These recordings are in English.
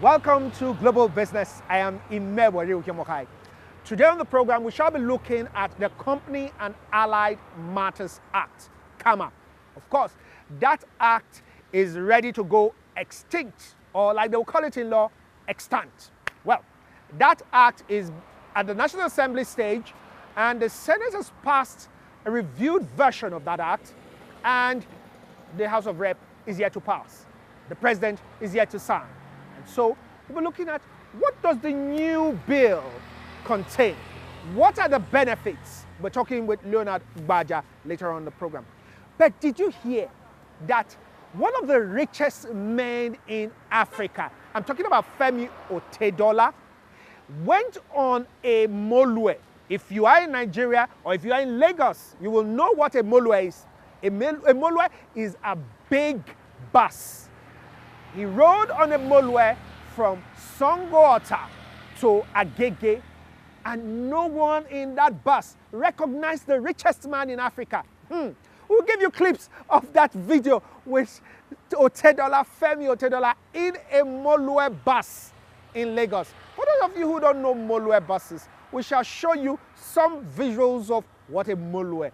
Welcome to Global Business. I am Imebori Ukemokai. Today on the program, we shall be looking at the Company and Allied Matters Act, CAMA. Of course, that act is ready to go extinct, or like they will call it in law, extant. Well, that act is at the National Assembly stage, and the Senate has passed a reviewed version of that act, and the House of Rep is yet to pass. The President is yet to sign. And so we're looking at what does the new bill contain? What are the benefits? We're talking with Leonard Gbaja later on in the program. But did you hear that one of the richest men in Africa, I'm talking about Femi Otedola, went on a molue. If you are in Nigeria or if you are in Lagos, you will know what a molue is. A molue is a big bus. He rode on a molue from Sango-Ota to Agege, and no one in that bus recognized the richest man in Africa. We'll give you clips of that video with Otedola, Femi Otedola, in a molue bus in Lagos. For those of you who don't know molue buses, we shall show you some visuals of what a molue,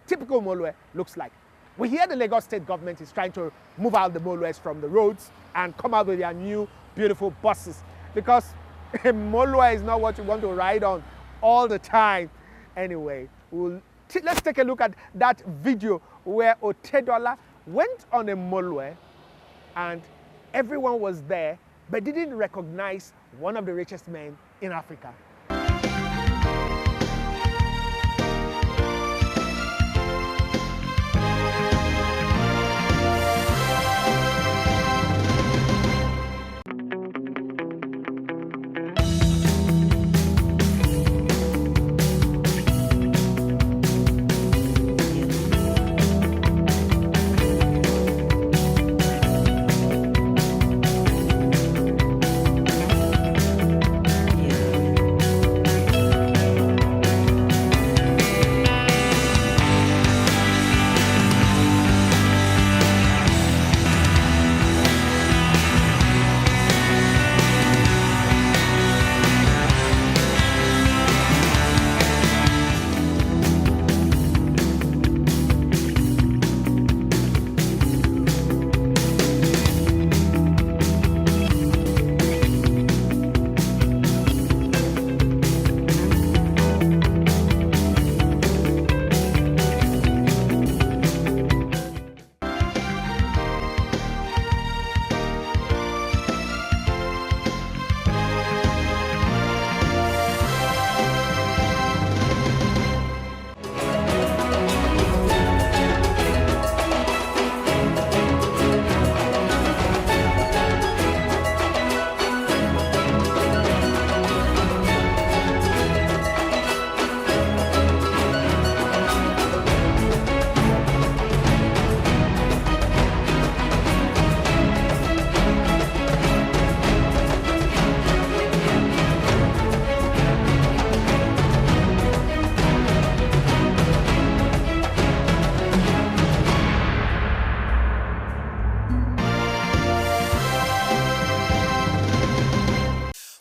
typical molue, looks like. We hear the Lagos state government is trying to move out the molues from the roads and come out with their new beautiful buses, because a molue is not what you want to ride on all the time. Anyway, let's take a look at that video where Otedola went on a molue and everyone was there but didn't recognize one of the richest men in Africa.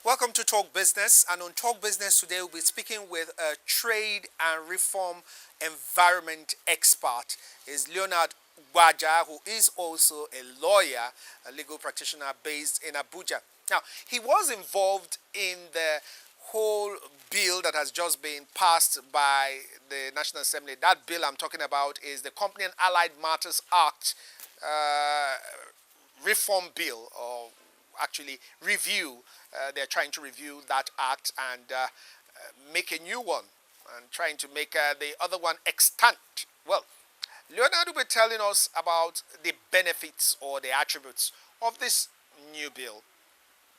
Welcome to Talk Business, and on Talk Business today we'll be speaking with a trade and reform environment expert. Is Leonard Gbaja, who is also a lawyer, a legal practitioner based in Abuja. Now, he was involved in the whole bill that has just been passed by the National Assembly. That bill I'm talking about is the Company and Allied Matters Act reform bill, or actually review. They're trying to review that act and make a new one, and trying to make the other one extant. Well, Leonard will be telling us about the benefits or the attributes of this new bill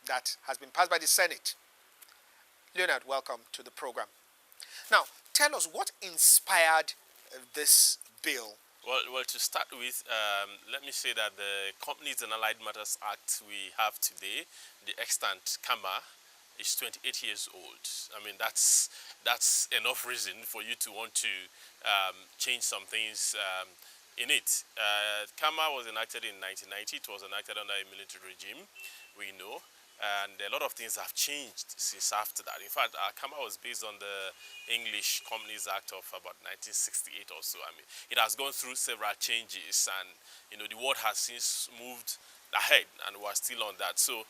that has been passed by the Senate. Leonard, welcome to the program. Now, tell us what inspired this bill. Well, to start with, let me say that the Companies and Allied Matters Act we have today, the extant CAMA, is 28 years old. I mean, that's enough reason for you to want to change some things in it. CAMA was enacted in 1990. It was enacted under a military regime, we know. and a lot of things have changed since after that. In fact, Kama was based on the English Companies Act of about 1968 or so. I mean, it has gone through several changes, and the world has since moved ahead, and we're still on that. So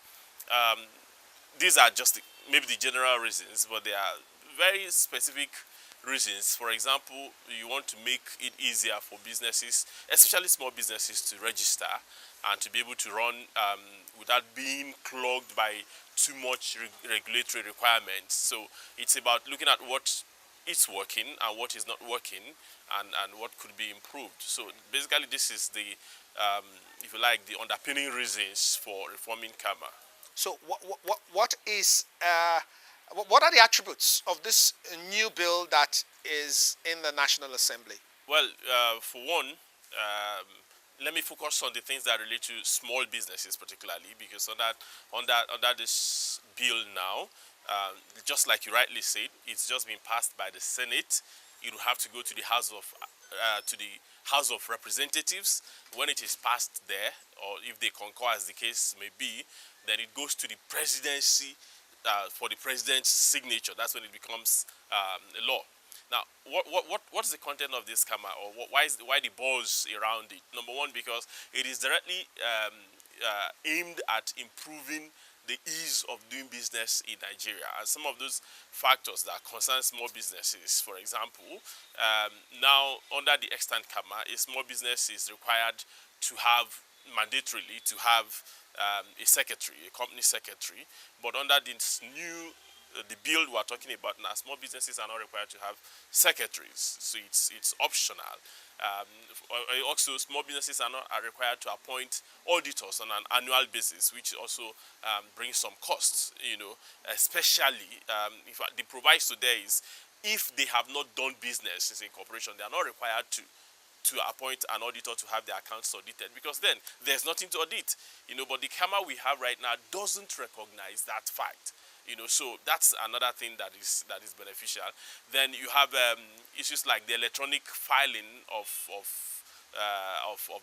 these are just maybe the general reasons, but there are very specific reasons. For example, you want to make it easier for businesses, especially small businesses, to register and to be able to run without being clogged by too much regulatory requirements. So it's about looking at what is working and what is not working, and what could be improved. So basically this is the, if you like, the underpinning reasons for reforming Kama. So what are the attributes of this new bill that is in the National Assembly? Well, for one, let me focus on the things that relate to small businesses particularly, because under this bill now, just like you rightly said, it's just been passed by the Senate. It will have to go to the House of Representatives. When it is passed there, or if they concur as the case may be, then it goes to the presidency for the president's signature. That's when it becomes a law. Now, what's the content of this Kama, or why the buzz around it? Number one, because it is directly aimed at improving the ease of doing business in Nigeria, and some of those factors that concern small businesses. For example, now under the extant Kama, a small business is required to have mandatorily to have a secretary, a company secretary. But under this new the bill we're talking about now, small businesses are not required to have secretaries, so it's optional. Also, small businesses are required to appoint auditors on an annual basis, which also brings some costs. Especially if the proviso there is, if they have not done business since incorporation, they are not required to appoint an auditor to have their accounts audited, because then there's nothing to audit. But the Kama we have right now doesn't recognize that fact. So that's another thing that is beneficial. Then you have issues like the electronic filing of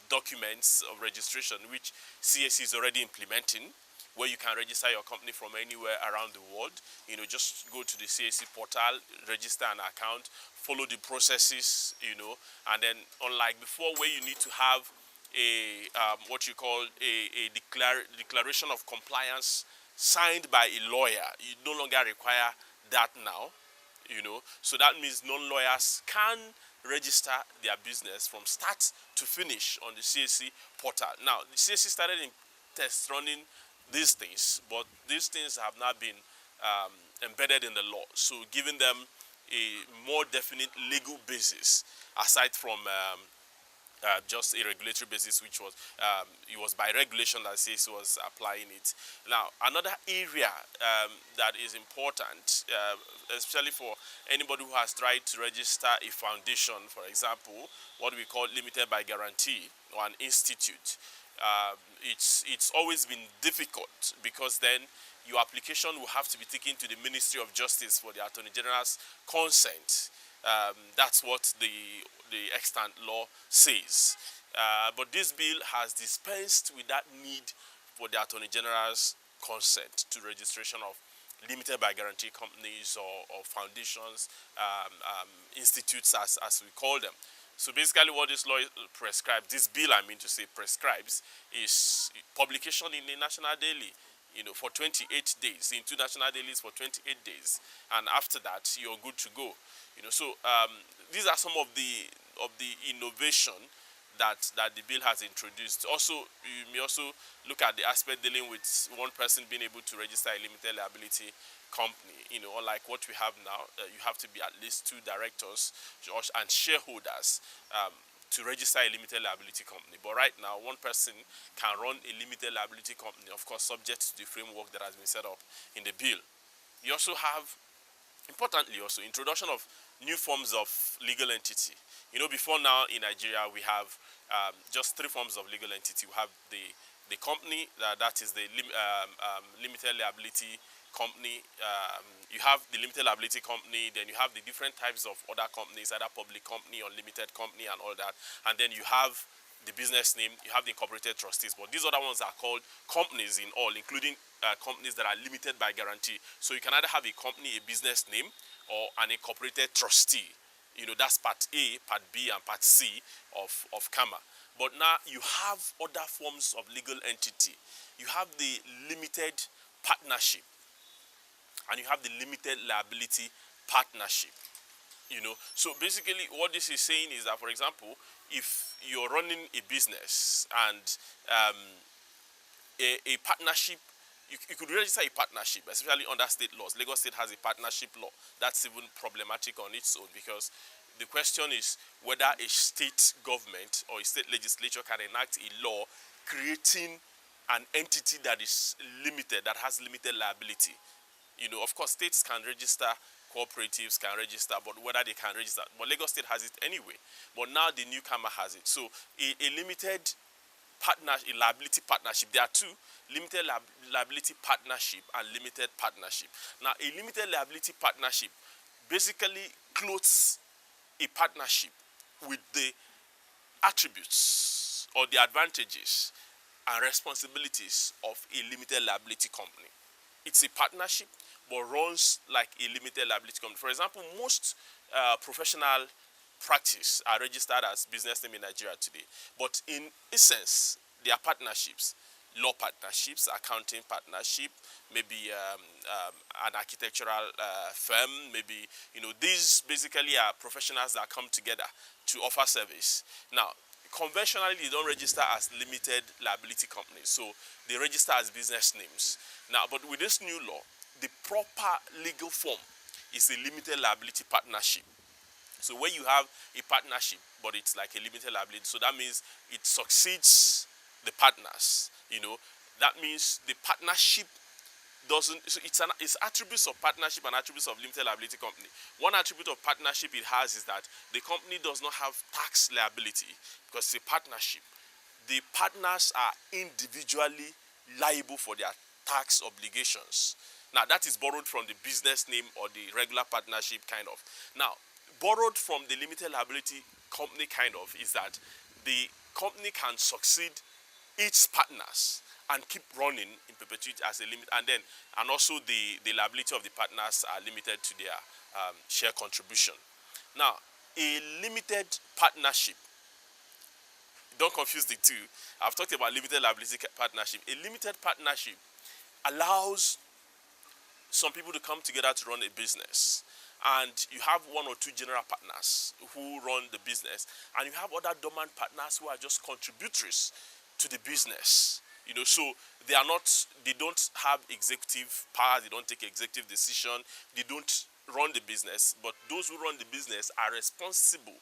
documents of registration, which CAC is already implementing, where you can register your company from anywhere around the world. Just go to the CAC portal, register an account, follow the processes, and then unlike before, where you need to have a what you call a declaration of compliance signed by a lawyer, you no longer require that now. So that means non-lawyers can register their business from start to finish on the CAC portal. Now, the CAC started in test running these things, but these things have not been embedded in the law, so giving them a more definite legal basis aside from just a regulatory basis, which was it was by regulation that CAC was applying it. Now, another area that is important, especially for anybody who has tried to register a foundation, for example, what we call limited by guarantee or an institute. It's always been difficult, because then your application will have to be taken to the Ministry of Justice for the Attorney General's consent. That's what the extant law says. But this bill has dispensed with that need for the Attorney General's consent to registration of limited by guarantee companies or foundations, institutes as we call them. So basically what this law prescribes, this bill prescribes, is publication in the National Daily, for 28 days, in two national dailies for 28 days, and after that you're good to go. So these are some of the innovation that the bill has introduced. Also, you may also look at the aspect dealing with one person being able to register a limited liability company. Unlike what we have now, you have to be at least 2 directors and shareholders to register a limited liability company. But right now, one person can run a limited liability company, of course, subject to the framework that has been set up in the bill. You also have, importantly also, introduction of new forms of legal entity. Before now in Nigeria, we have just 3 forms of legal entity. We have the company, that is the limited liability company. You have the limited liability company, then you have the different types of other companies, either public company or limited company and all that. And then you have the business name, you have the incorporated trustees, but these other ones are called companies in all, including companies that are limited by guarantee. So you can either have a company, a business name, or an incorporated trustee. That's part A, part B, and part C of Kama. But now you have other forms of legal entity. You have the limited partnership, and you have the limited liability partnership. So basically what this is saying is that, for example, if you're running a business and a partnership, you could register a partnership, especially under state laws. Lagos State has a partnership law. That's even problematic on its own, because the question is whether a state government or a state legislature can enact a law creating an entity that is limited, that has limited liability. Of course, states can register, cooperatives can register, but whether they can register, but Lagos State has it anyway. But now the newcomer has it. So a limited partnership, a liability partnership, there are two: limited liability partnership and limited partnership. Now, a limited liability partnership basically clothes a partnership with the attributes or the advantages and responsibilities of a limited liability company. It's a partnership, but runs like a limited liability company. For example, most professional practice are registered as business name in Nigeria today. But in essence, they are partnerships. Law partnerships, accounting partnership, maybe an architectural firm, maybe, these basically are professionals that come together to offer service. Now, conventionally, they don't register as limited liability companies, so they register as business names. Now, but with this new law, the proper legal form is a limited liability partnership. So when you have a partnership, but it's like a limited liability, so that means it succeeds the partners. That means the partnership doesn't, so it's attributes of partnership and attributes of limited liability company. One attribute of partnership it has is that the company does not have tax liability because it's a partnership. The partners are individually liable for their tax obligations. Now, that is borrowed from the business name or the regular partnership kind of. Now, borrowed from the limited liability company kind of is that the company can succeed its partners and keep running in perpetuity as a limit, and also the liability of the partners are limited to their share contribution. Now, a limited partnership, don't confuse the two. I've talked about limited liability partnership. A limited partnership allows some people to come together to run a business, and you have one or two general partners who run the business, and you have other dormant partners who are just contributories to the business. So they don't have executive power, they don't take executive decision, they don't run the business, but those who run the business are responsible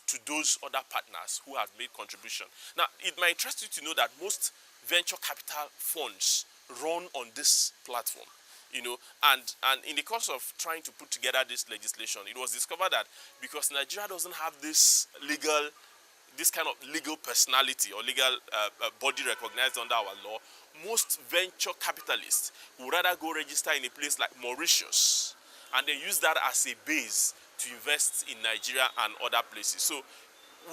to those other partners who have made contribution. Now, it might interest you to know that most venture capital funds run on this platform. And in the course of trying to put together this legislation, it was discovered that because Nigeria doesn't have this kind of legal personality or legal body recognized under our law, most venture capitalists would rather go register in a place like Mauritius, and they use that as a base to invest in Nigeria and other places. So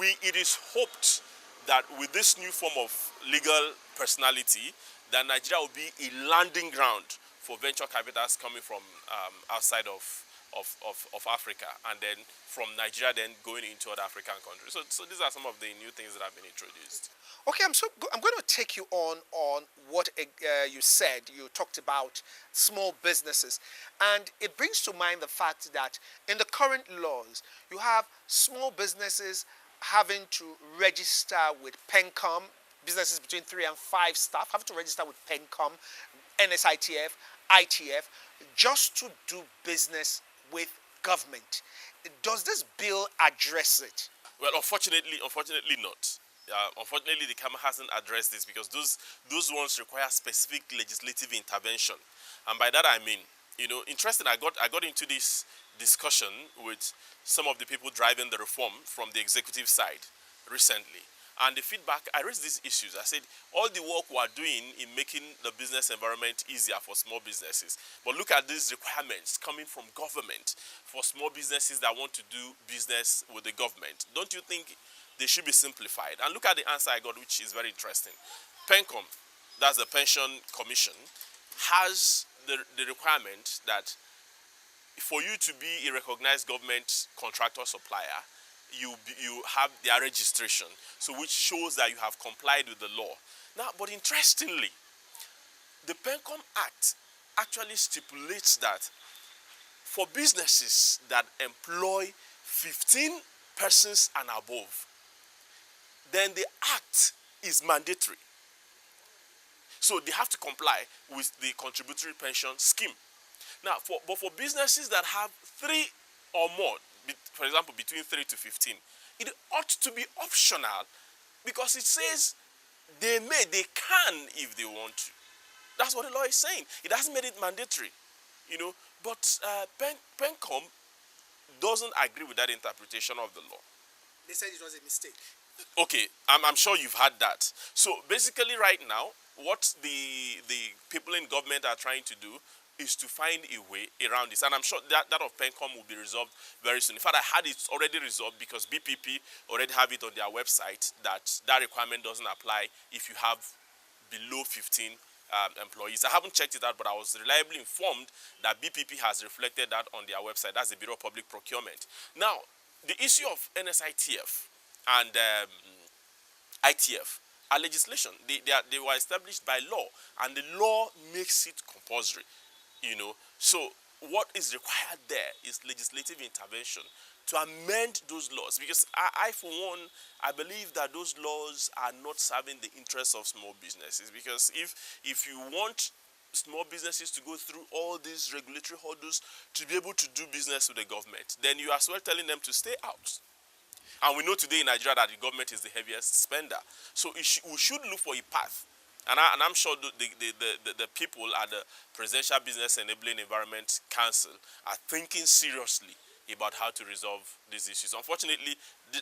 it is hoped that with this new form of legal personality, that Nigeria will be a landing ground for venture capitals coming from outside of Africa, and then from Nigeria then going into other African countries. So these are some of the new things that have been introduced. Okay, I'm going to take you on what you said. You talked about small businesses, and it brings to mind the fact that in the current laws, you have small businesses having to register with PENCOM. Businesses between 3 and 5 staff have to register with PENCOM, NSITF, ITF, just to do business with government. Does this bill address it? Well, unfortunately not. Unfortunately, the Kama hasn't addressed this because those ones require specific legislative intervention, and by that I mean, interesting. I got into this discussion with some of the people driving the reform from the executive side recently. And the feedback, I raised these issues. I said, all the work we are doing in making the business environment easier for small businesses. But look at these requirements coming from government for small businesses that want to do business with the government. Don't you think they should be simplified. And look at the answer I got, which is very interesting. PENCOM, that's the Pension Commission, has the requirement that for you to be a recognized government contractor supplier, you have their registration, so which shows that you have complied with the law. Now, but interestingly, the PENCOM Act actually stipulates that for businesses that employ 15 persons and above, then the act is mandatory. So they have to comply with the contributory pension scheme. Now, but for businesses that have 3 or more, for example, between 3 to 15, it ought to be optional, because it says they can if they want to. That's what the law is saying. It hasn't made it mandatory, But PENCOM doesn't agree with that interpretation of the law. They said it was a mistake. Okay, I'm sure you've had that. So basically right now, what the people in government are trying to do is to find a way around this. And I'm sure that of PENCOM will be resolved very soon. In fact, I had it already resolved, because BPP already have it on their website that requirement doesn't apply if you have below 15 employees. I haven't checked it out, but I was reliably informed that BPP has reflected that on their website. That's the Bureau of Public Procurement. Now, the issue of NSITF and ITF are legislation. They were established by law, and the law makes it compulsory. So what is required there is legislative intervention to amend those laws, because I for one, I believe that those laws are not serving the interests of small businesses. Because if you want small businesses to go through all these regulatory hurdles to be able to do business with the government, then you are as well telling them to stay out. And we know today in Nigeria that the government is the heaviest spender. So we should look for a path. And I'm sure the people at the Presidential Business Enabling Environment Council are thinking seriously about how to resolve these issues. Unfortunately,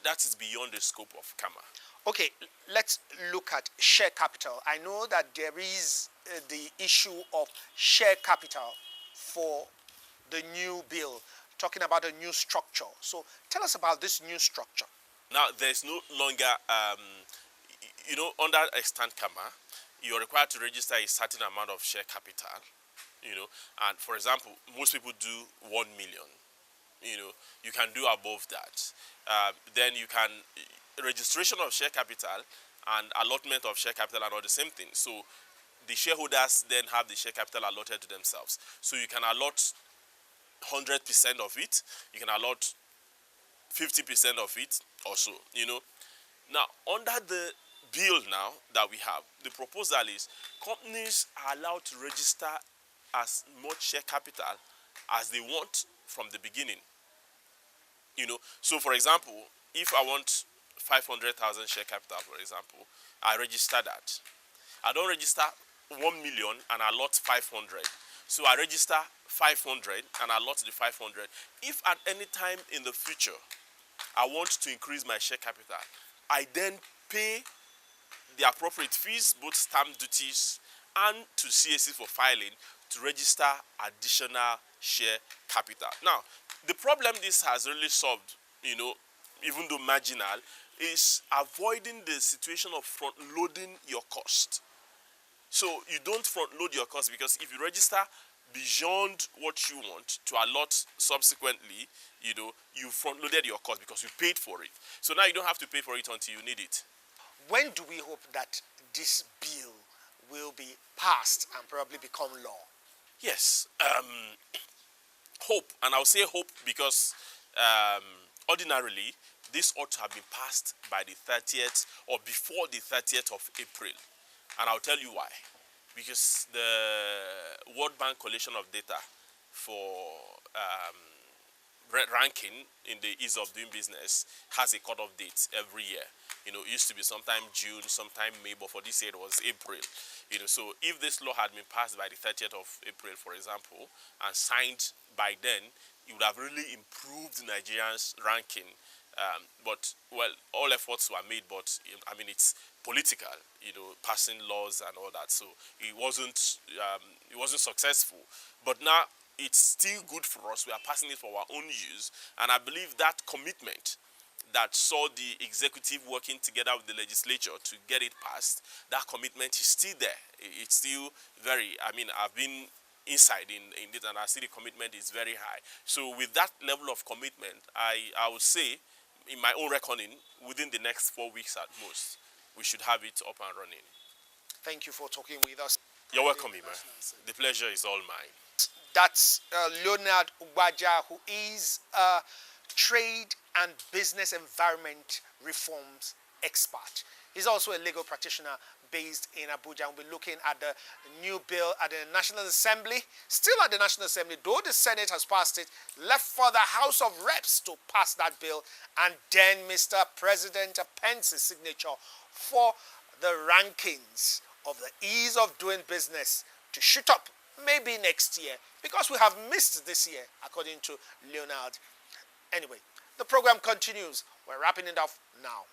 that is beyond the scope of CAMA. Okay, let's look at share capital. I know that there is the issue of share capital for the new bill, talking about a new structure. So tell us about this new structure. Now, there's no longer, under extant CAMA, you're required to register a certain amount of share capital, and for example, most people do 1 million. You can do above that. Then you can, registration of share capital and allotment of share capital are not the same thing. So the shareholders then have the share capital allotted to themselves. So you can allot 100% of it, you can allot 50% of it or so, Now, under the bill now that we have, the proposal is companies are allowed to register as much share capital as they want from the beginning. So for example, if I want 500,000 share capital, for example, I register that. I don't register 1 million and allot 500. So I register 500 and allot the 500. If at any time in the future I want to increase my share capital, I then pay the appropriate fees, both stamp duties and to CAC for filing, to register additional share capital. Now, the problem this has really solved, even though marginal, is avoiding the situation of front-loading your cost. So you don't front-load your cost, because if you register beyond what you want to allot subsequently, you front-loaded your cost because you paid for it. So now you don't have to pay for it until you need it. When do we hope that this bill will be passed and probably become law? Yes, hope, and I'll say hope because ordinarily this ought to have been passed by the 30th or before the 30th of April, and I'll tell you why. Because the World Bank collation of data for ranking in the ease of doing business has a cut-off date every year. It used to be sometime June, sometime May, but for this year it was April. So if this law had been passed by the 30th of April, for example, and signed by then, it would have really improved Nigerians' ranking. But all efforts were made, but it's political, passing laws and all that. So it wasn't successful. But now it's still good for us. We are passing it for our own use, and I believe that commitment that saw the executive working together with the legislature to get it passed, that commitment is still there. It's still very, I mean, I've been inside in it, and I see the commitment is very high. So with that level of commitment, I would say, in my own reckoning, within the next 4 weeks at most, we should have it up and running. Thank you for talking with us. You're welcome, Ima. The pleasure is all mine. That's Leonard Ugbaja, who is a trade and business environment reforms expert. He's also a legal practitioner based in Abuja. We'll be looking at the new bill at the National Assembly. Still at the National Assembly, though the Senate has passed it, left for the House of Reps to pass that bill, and then Mr. President Pence's signature for the rankings of the ease of doing business to shoot up maybe next year, because we have missed this year, according to Leonard. Anyway, the program continues. We're wrapping it up now.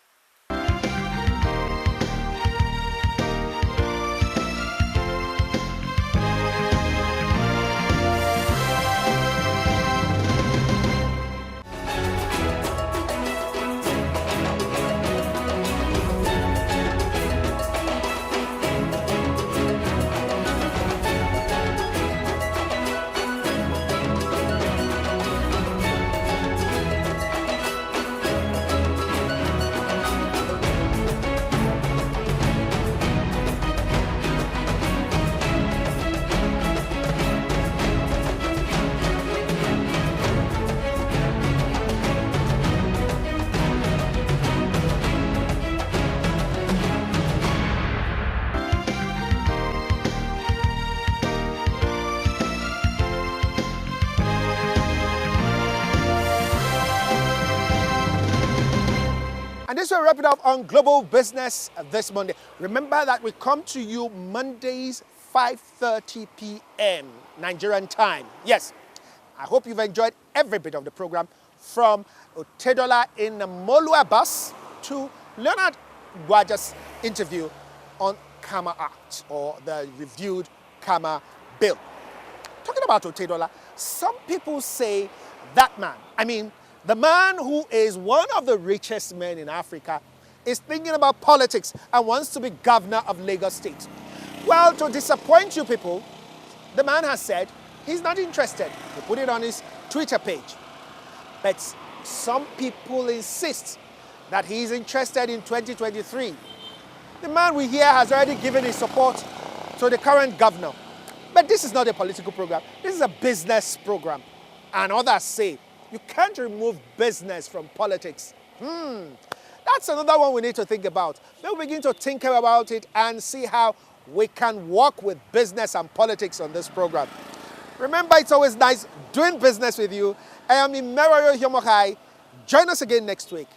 And this will wrap it up on Global Business this Monday. Remember that we come to you Mondays, 5:30 p.m. Nigerian time. Yes, I hope you've enjoyed every bit of the program, from Otedola in the Molua bus to Leonard Gwaja's interview on Kama Act, or the reviewed Kama Bill. Talking about Otedola, some people say that man, the man who is one of the richest men in Africa, is thinking about politics and wants to be governor of Lagos State. Well, to disappoint you people, the man has said he's not interested. He put it on his Twitter page. But some people insist that he's interested in 2023. The man we hear has already given his support to the current governor. But this is not a political program. This is a business program. And others say, you can't remove business from politics. That's another one we need to think about. We'll begin to think about it and see how we can work with business and politics on this program. Remember, it's always nice doing business with you. I am Imeroyo Hyomokai. Join us again next week.